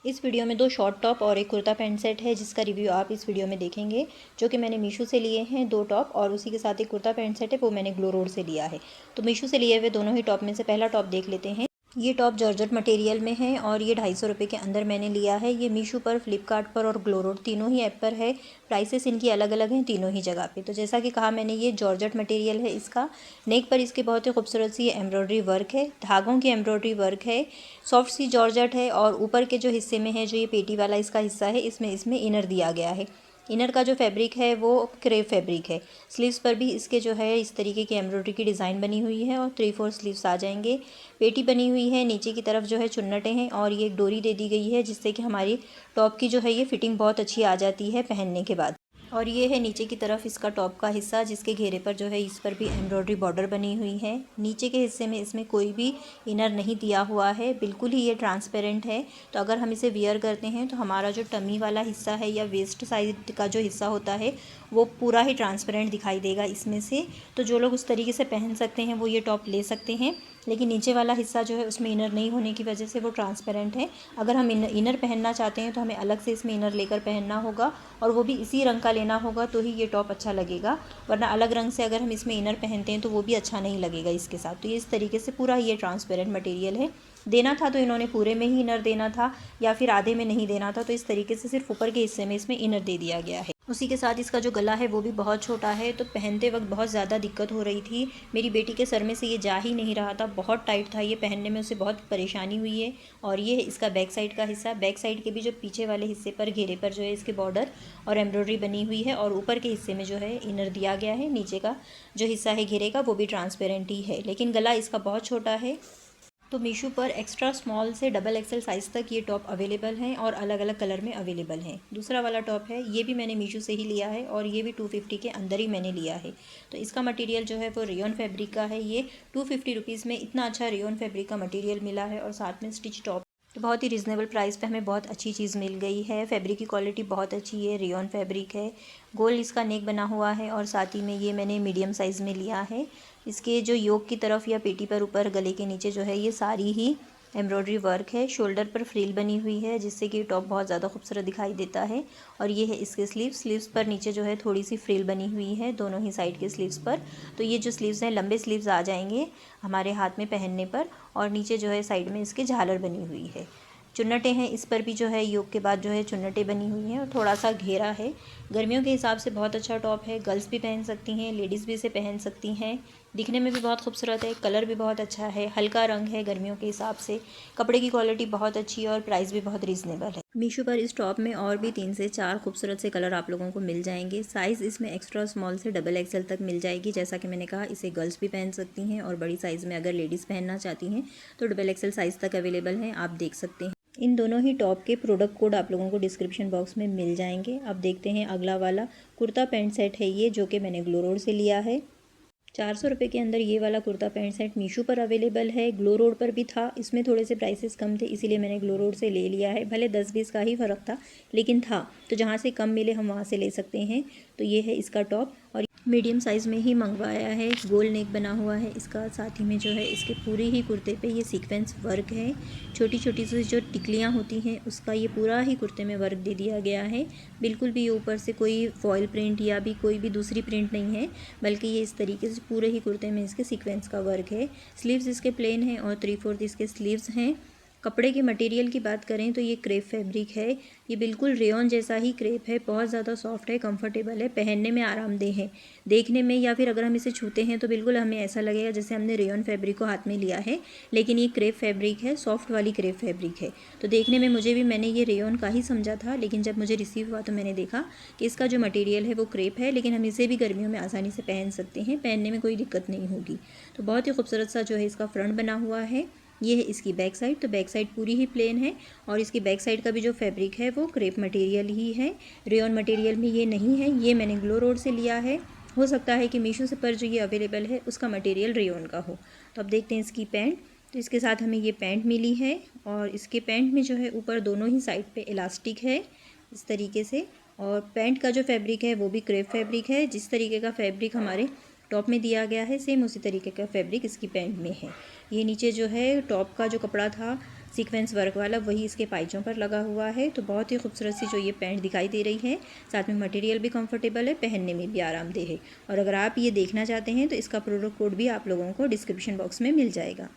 इस वीडियो में 2 short top और एक कुर्ता पैंट सेट है जिसका रिव्यू आप इस वीडियो में देखेंगे, जो कि मैंने मीशो से लिए हैं। 2 टॉप और उसी के साथ एक कुर्ता पैंट सेट है, वो मैंने ग्लो रोड से लिया है। तो मीशो से लिए हुए दोनों ही टॉप में से पहला टॉप देख लेते हैं। ये टॉप जॉर्जेट मटेरियल में है और ये 250 रुपये के अंदर मैंने लिया है। ये मीशो पर, फ्लिपकार्ट पर और ग्लो रोड तीनों ही ऐप पर है। प्राइसेस इनकी अलग अलग हैं तीनों ही जगह पे। तो जैसा कि कहा मैंने, ये जॉर्जेट मटेरियल है। इसका नेक पर इसके बहुत ही खूबसूरत सी एम्ब्रॉयडरी वर्क है, धागों की एम्ब्रॉयडरी वर्क है, सॉफ्ट सी जॉर्जेट है। और ऊपर के जो हिस्से में है, जो ये पेटी वाला इसका हिस्सा है, इसमें इनर दिया गया है। इनर का जो फैब्रिक है वो क्रेप फैब्रिक है। स्लीव्स पर भी इसके जो है इस तरीके की एम्ब्रॉयडरी की डिज़ाइन बनी हुई है और 3/4 स्लीव्स आ जाएंगे। पेटी बनी हुई है, नीचे की तरफ जो है चुन्नटें हैं और ये एक डोरी दे दी गई है, जिससे कि हमारी टॉप की जो है ये फिटिंग बहुत अच्छी आ जाती है पहनने के बाद। और ये है नीचे की तरफ इसका टॉप का हिस्सा, जिसके घेरे पर जो है इस पर भी एम्ब्रॉयडरी बॉर्डर बनी हुई है। नीचे के हिस्से में इसमें कोई भी इनर नहीं दिया हुआ है, बिल्कुल ही ये ट्रांसपेरेंट है। तो अगर हम इसे वियर करते हैं तो हमारा जो टमी वाला हिस्सा है या वेस्ट साइड का जो हिस्सा होता है वो पूरा ही ट्रांसपेरेंट दिखाई देगा इसमें से। तो जो लोग उस तरीके से पहन सकते हैं वो ये टॉप ले सकते हैं। लेकिन नीचे वाला हिस्सा जो है उसमें इनर नहीं होने की वजह से वो ट्रांसपेरेंट है। अगर हम इनर पहनना चाहते हैं तो हमें अलग से इसमें इनर लेकर पहनना होगा, और वो भी इसी रंग का लेना होगा, तो ही ये टॉप अच्छा लगेगा। वरना अलग रंग से अगर हम इसमें इनर पहनते हैं तो वो भी अच्छा नहीं लगेगा इसके साथ। तो ये इस तरीके से पूरा ये ट्रांसपेरेंट मटेरियल है। देना था तो इन्होंने पूरे में ही इनर देना था, या फिर आधे में नहीं देना था। तो इस तरीके से सिर्फ ऊपर के हिस्से में इसमें इनर दे दिया गया है। उसी के साथ इसका जो गला है वो भी बहुत छोटा है, तो पहनते वक्त बहुत ज़्यादा दिक्कत हो रही थी। मेरी बेटी के सर में से ये जा ही नहीं रहा था, बहुत टाइट था ये, पहनने में उसे बहुत परेशानी हुई है। और ये है इसका बैक साइड का हिस्सा। बैक साइड के भी जो पीछे वाले हिस्से पर, घेरे पर जो है इसके बॉर्डर और एम्ब्रॉयडरी बनी हुई है, और ऊपर के हिस्से में जो है इनर दिया गया है। नीचे का जो हिस्सा है घेरे का वो भी ट्रांसपेरेंट ही है, लेकिन गला इसका बहुत छोटा है। तो मीशो पर एक्स्ट्रा स्मॉल से डबल एक्सेल साइज़ तक ये टॉप अवेलेबल हैं और अलग अलग कलर में अवेलेबल हैं। दूसरा वाला टॉप है, ये भी मैंने मीशो से ही लिया है और ये भी 250 के अंदर ही मैंने लिया है। तो इसका मटेरियल जो है वो रेयॉन फैब्रिक का है। ये 250 रुपीज़ में इतना अच्छा रेयॉन फैब्रिक का मटेरियल मिला है, और साथ में स्टिच टॉप। तो बहुत ही रिजनेबल प्राइस पे हमें बहुत अच्छी चीज़ मिल गई है। फैब्रिक की क्वालिटी बहुत अच्छी है, रेयॉन फैब्रिक है। गोल इसका नेक बना हुआ है, और साथ ही में ये मैंने मीडियम साइज़ में लिया है। इसके जो योक की तरफ या पेटी पर ऊपर गले के नीचे जो है ये सारी ही एम्ब्रॉयडरी वर्क है। शोल्डर पर फ्रिल बनी हुई है, जिससे कि टॉप बहुत ज़्यादा खूबसूरत दिखाई देता है। और ये है इसके स्लीव्स पर नीचे जो है थोड़ी सी फ्रिल बनी हुई है दोनों ही साइड के स्लीव्स पर। तो ये जो स्लीव्स हैं लंबे स्लीव्स आ जाएंगे हमारे हाथ में पहनने पर, और नीचे जो है साइड में इसके झालर बनी हुई है। चुन्नटें हैं इस पर भी, जो है योक के बाद जो है चुन्नटें बनी हुई हैं, और थोड़ा सा घेरा है। गर्मियों के हिसाब से बहुत अच्छा टॉप है, गर्ल्स भी पहन सकती हैं, लेडीज़ भी इसे पहन सकती हैं। दिखने में भी बहुत खूबसूरत है, कलर भी बहुत अच्छा है, हल्का रंग है गर्मियों के हिसाब से। कपड़े की क्वालिटी बहुत अच्छी है और प्राइस भी बहुत रीज़नेबल है। मीशो पर इस टॉप में और भी 3 से 4 खूबसूरत से कलर आप लोगों को मिल जाएंगे। साइज़ इसमें एक्स्ट्रा स्मॉल से डबल एक्सेल तक मिल जाएगी। जैसा कि मैंने कहा, इसे गर्ल्स भी पहन सकती हैं, और बड़ी साइज़ में अगर लेडीज़ पहनना चाहती हैं तो डबल एक्सेल साइज़ तक अवेलेबल हैं, आप देख सकते हैं। इन दोनों ही टॉप के प्रोडक्ट कोड आप लोगों को डिस्क्रिप्शन बॉक्स में मिल जाएंगे। अब देखते हैं अगला वाला कुर्ता पैंट सेट है ये, जो कि मैंने ग्लो रोड से लिया है। 400 रुपये के अंदर ये वाला कुर्ता पैंट सेट मीशो पर अवेलेबल है। ग्लो रोड पर भी था, इसमें थोड़े से प्राइसेस कम थे, इसीलिए मैंने ग्लो रोड से ले लिया है। भले 10-20 का ही फ़र्क था, लेकिन था, तो जहाँ से कम मिले हम वहाँ से ले सकते हैं। तो ये है इसका टॉप, और मीडियम साइज़ में ही मंगवाया है। गोल नेक बना हुआ है इसका, साथ ही में जो है इसके पूरे ही कुर्ते पे ये सीक्वेंस वर्क है। छोटी छोटी सी जो टिकलियाँ होती हैं उसका ये पूरा ही कुर्ते में वर्क दे दिया गया है। बिल्कुल भी ये ऊपर से कोई फॉयल प्रिंट या भी कोई भी दूसरी प्रिंट नहीं है, बल्कि ये इस तरीके से पूरे ही कुर्ते में इसके सीक्वेंस का वर्क है। स्लीव्स इसके प्लेन हैं और 3/4 इसके स्लीव्स हैं। कपड़े के मटेरियल की बात करें तो ये क्रेप फैब्रिक है। ये बिल्कुल रेयॉन जैसा ही क्रेप है, बहुत ज़्यादा सॉफ्ट है, कंफर्टेबल है, पहनने में आरामदेह है। देखने में या फिर अगर हम इसे छूते हैं तो बिल्कुल हमें ऐसा लगेगा जैसे हमने रेयॉन फैब्रिक को हाथ में लिया है, लेकिन ये क्रेप फैब्रिक है, सॉफ्ट वाली क्रेप फैब्रिक है। तो देखने में मैंने ये रेयॉन का ही समझा था, लेकिन जब मुझे रिसीव हुआ तो मैंने देखा कि इसका जो मटेरियल है वो क्रेप है, लेकिन हम इसे भी गर्मियों में आसानी से पहन सकते हैं, पहनने में कोई दिक्कत नहीं होगी। तो बहुत ही खूबसूरत सा जो है इसका फ्रंट बना हुआ है। ये है इसकी बैक साइड, तो बैक साइड पूरी ही प्लेन है, और इसकी बैक साइड का भी जो फैब्रिक है वो क्रेप मटेरियल ही है, रेयॉन मटेरियल में ये नहीं है। ये मैंने ग्लो रोड से लिया है, हो सकता है कि मीशो से पर जो ये अवेलेबल है उसका मटेरियल रेयॉन का हो। तो अब देखते हैं इसकी पैंट। तो इसके साथ हमें ये पैंट मिली है, और इसके पैंट में जो है ऊपर दोनों ही साइड पे इलास्टिक है इस तरीके से, और पैंट का जो फैब्रिक है वो भी क्रेप फैब्रिक है। जिस तरीके का फैब्रिक हमारे टॉप में दिया गया है, सेम उसी तरीके का फैब्रिक इसकी पैंट में है। ये नीचे जो है टॉप का जो कपड़ा था सीक्वेंस वर्क वाला वही इसके पाइजों पर लगा हुआ है। तो बहुत ही खूबसूरत सी जो ये पैंट दिखाई दे रही है। साथ में मटेरियल भी कंफर्टेबल है, पहनने में भी आरामदेह है। और अगर आप ये देखना चाहते हैं तो इसका प्रोडक्ट कोड भी आप लोगों को डिस्क्रिप्शन बॉक्स में मिल जाएगा।